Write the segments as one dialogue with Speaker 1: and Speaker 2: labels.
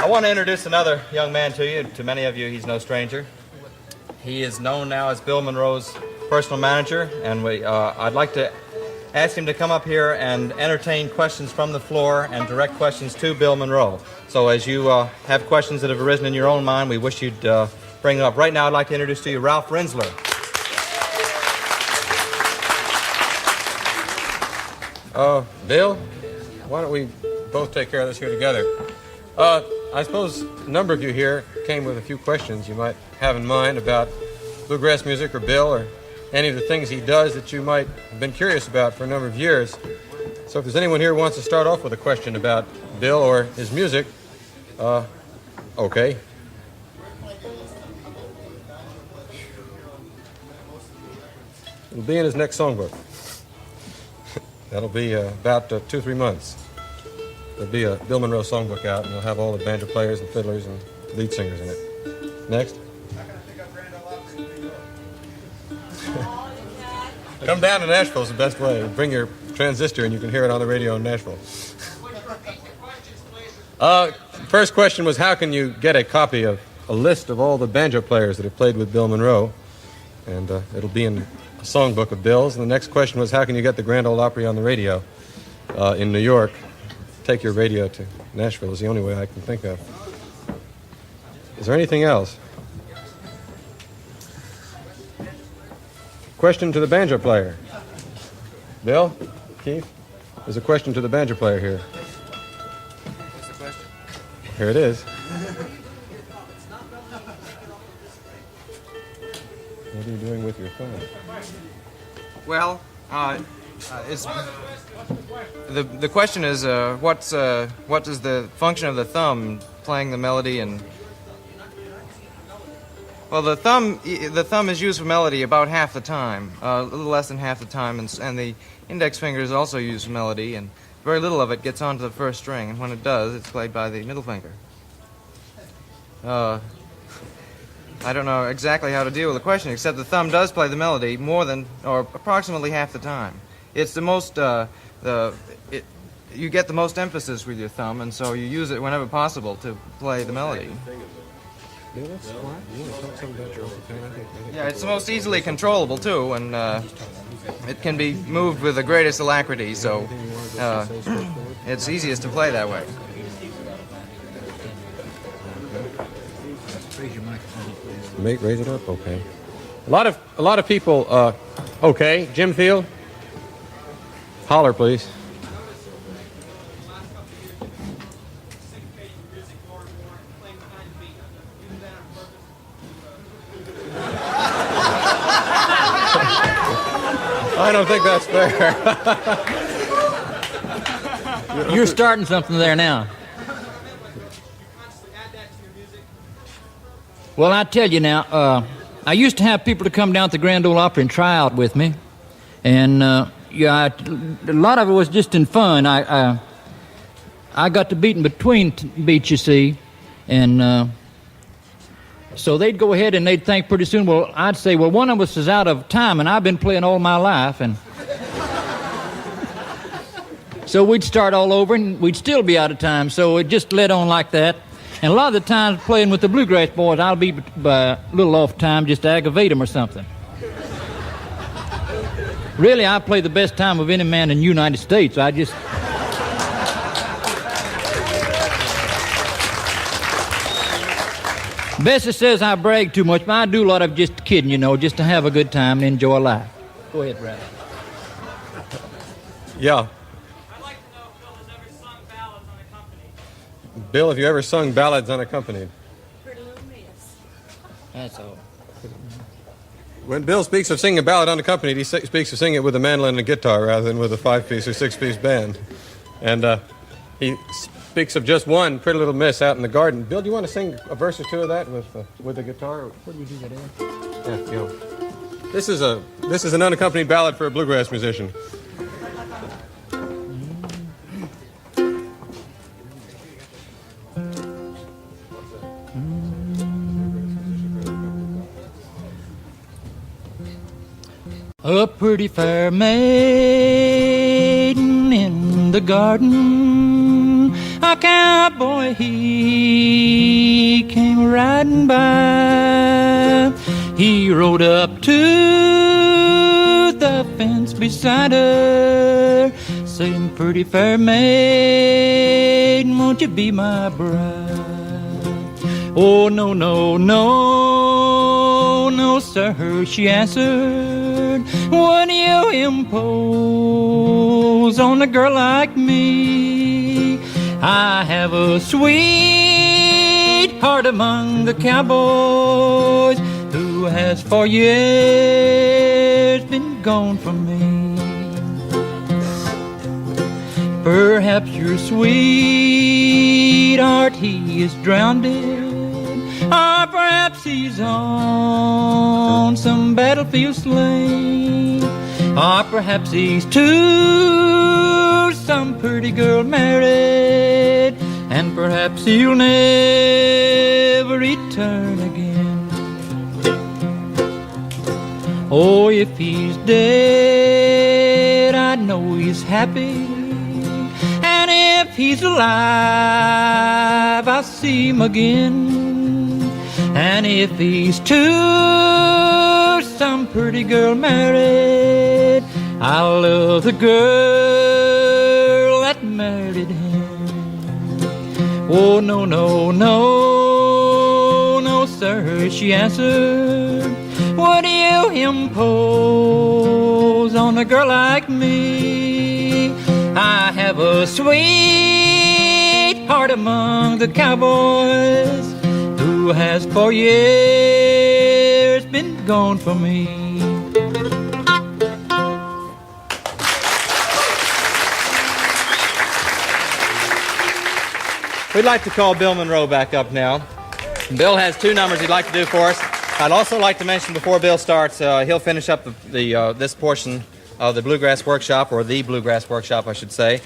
Speaker 1: I want to introduce another young man to you. To many of you, he's no stranger. He is known now as Bill Monroe's personal manager, and I'd like to ask him to come up here and entertain questions from the floor and direct questions to Bill Monroe. So as you have questions that have arisen in your own mind, we wish you'd bring them up. Right now, I'd like to introduce to you Ralph Rinsler.
Speaker 2: Bill, why don't we both take care of this here together? I suppose a number of you here came with a few questions you might have in mind about bluegrass music or Bill or any of the things he does that you might have been curious about for a number of years. So if there's anyone here who wants to start off with a question about Bill or his music, okay. It'll be in his next songbook. That'll be about 2-3 months. There'll be a Bill Monroe songbook out, and we'll have all the banjo players and fiddlers and lead singers in it. Next. Come down to Nashville is the best way. Bring your transistor, and you can hear it on the radio in Nashville. First question was, how can you get a copy of a list of all the banjo players that have played with Bill Monroe? And it'll be in a songbook of Bill's. And the next question was, how can you get the Grand Ole Opry on the radio in New York? Take your radio to Nashville is the only way I can think of. Is there anything else? Question to the banjo player. Bill? Keith? There's a question to the banjo player here.
Speaker 1: What's the question?
Speaker 2: Here it is. What are you doing with your phone?
Speaker 1: Well, the question is, what is the function of the thumb playing the melody? And well, the thumb is used for melody about half the time, a little less than half the time, and the index finger is also used for melody, and very little of it gets onto the first string, and when it does, it's played by the middle finger. I don't know exactly how to deal with the question, except the thumb does play the melody more than, or approximately half the time. It's the most, you get the most emphasis with your thumb, and so you use it whenever possible to play the melody. Yeah, it's the most easily controllable, too, and it can be moved with the greatest alacrity, so it's easiest to play that way.
Speaker 2: Mate, raise it up, okay. A lot of people, okay. Jim Field? Holler, please. I don't think that's fair.
Speaker 3: You're starting something there now. Well, I tell you now, I used to have people to come down to the Grand Ole Opry and try out with me, and a lot of it was just in fun. I got to beat in between beats, you see, and so they'd go ahead and they'd think pretty soon, well, I'd say, well, one of us is out of time, and I've been playing all my life, and so we'd start all over, and we'd still be out of time, so it just led on like that. And a lot of the times playing with the bluegrass boys, I'll be a little off time just to aggravate them or something. Really, I play the best time of any man in the United States. I just... Bessie says I brag too much, but I do a lot of just kidding, you know, just to have a good time and enjoy life. Go ahead, Brad.
Speaker 2: Yeah. Bill, have you ever sung ballads unaccompanied?
Speaker 4: Pretty Little Miss.
Speaker 3: That's all.
Speaker 2: When Bill speaks of singing a ballad unaccompanied, he speaks of singing it with a mandolin and a guitar rather than with a 5-piece or 6-piece band. And he speaks of just one, Pretty Little Miss, out in the garden. Bill, do you want to sing a verse or two of that with the guitar?
Speaker 3: What do you do that in?
Speaker 2: Yeah, you know. This is an unaccompanied ballad for a bluegrass musician.
Speaker 3: A pretty fair maiden in the garden, I A cowboy, he came riding by. He rode up to the fence beside her, saying, pretty fair maiden, won't you be my bride? Oh, no, no, no, no, sir, she answered. Would you impose on a girl like me? I have a sweetheart among the cowboys who has for years been gone from me. Perhaps your sweetheart, he is drowned, or perhaps he's on some battlefield slain, or perhaps he's to some pretty girl married, and perhaps he'll never return again. Oh, if he's dead, I know he's happy, and if he's alive, I'll see him again. And if he's to some pretty girl married, I'll love the girl that married him. Oh, no, no, no, no, sir, she answered. Would you impose on a girl like me? I have a sweetheart among the cowboys who has for years been gone from me.
Speaker 1: We'd like to call Bill Monroe back up now. Bill has two numbers he'd like to do for us. I'd also like to mention before Bill starts, he'll finish up this portion of the Bluegrass Workshop, or the Bluegrass Workshop, I should say.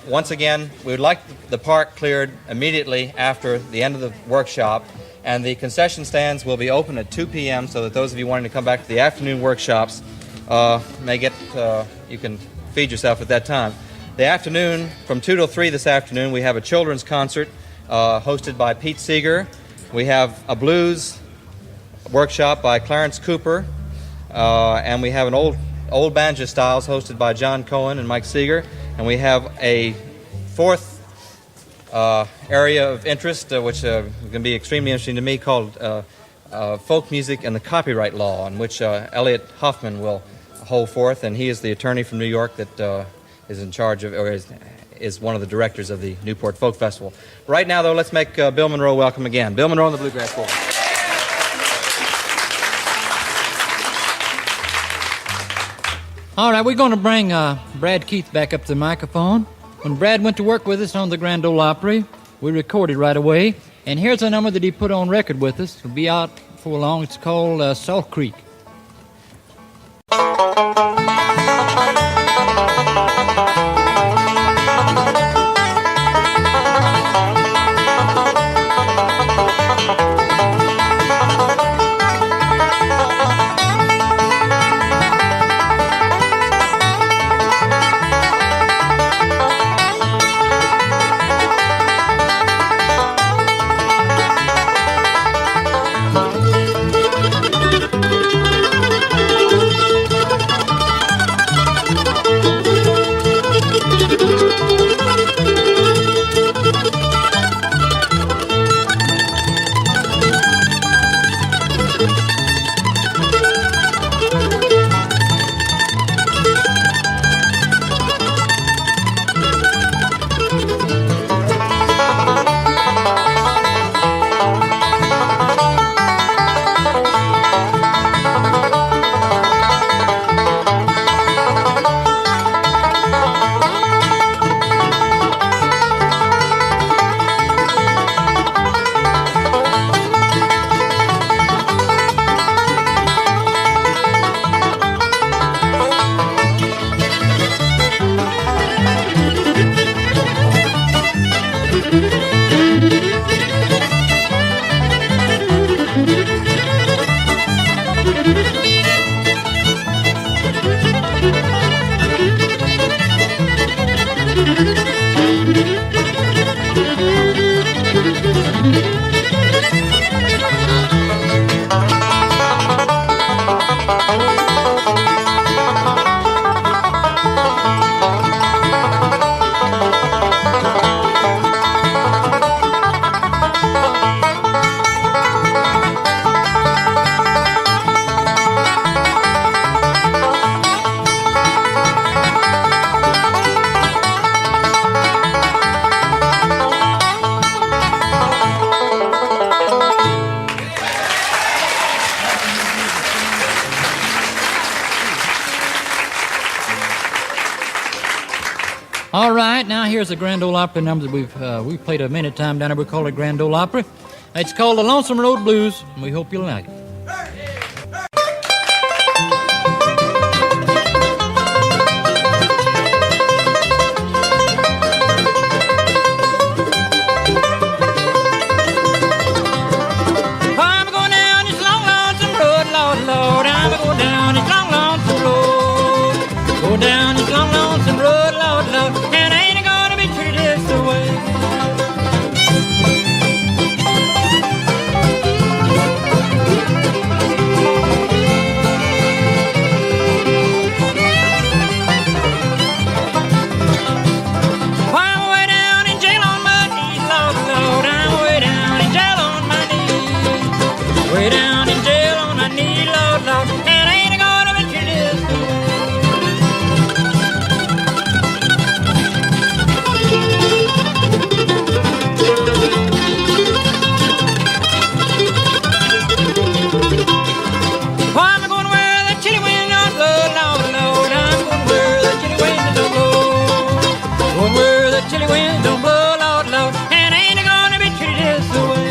Speaker 1: Once again, we would like the park cleared immediately after the end of the workshop, and the concession stands will be open at 2 p.m. so that those of you wanting to come back to the afternoon workshops you can feed yourself at that time. The afternoon, from 2 till 3 this afternoon, we have a children's concert hosted by Pete Seeger. We have a blues workshop by Clarence Cooper, and we have an old banjo styles hosted by John Cohen and Mike Seeger, and we have a fourth area of interest which is going to be extremely interesting to me, called folk music and the copyright law, in which Elliot Hoffman will hold forth, and he is the attorney from New York that is in charge of, or is one of the directors of the Newport Folk Festival. Right now, though, let's make Bill Monroe welcome again. Bill Monroe and the Bluegrass Bowl.
Speaker 3: All right, we're going to bring Brad Keith back up to the microphone. When Brad went to work with us on the Grand Ole Opry, we recorded right away. And here's a number that he put on record with us. It'll be out before long. It's called Salt Creek. All right, now here's a Grand Ole Opry number that we've played a many time down there. We call it Grand Ole Opry. It's called the Lonesome Road Blues, and we hope you'll like it. I'm going down this long, lonesome road, Lord, Lord. I'm going down this long, lonesome road. Go down this long, lonesome road, Lord, Lord. And I ain't gonna be treated this way. I'm way down in jail on my knees, Lord, Lord. I'm way down in jail on my knees. Way down in jail on my knees, Lord, Lord. And I ain't gonna be treated this way. I'm going where the chilly wind don't blow, Lord, Lord. I'm going where the chilly wind don't blow. Going where the chilly wind don't blow, Lord, Lord. And I ain't gonna be treated this way.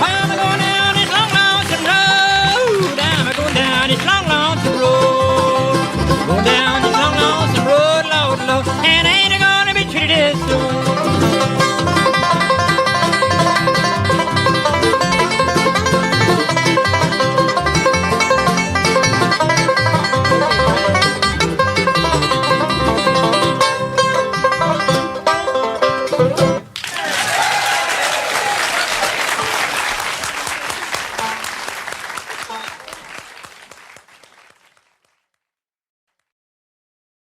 Speaker 3: I'm going down this long, lonesome road. I'm going down this long, lonesome road. Going down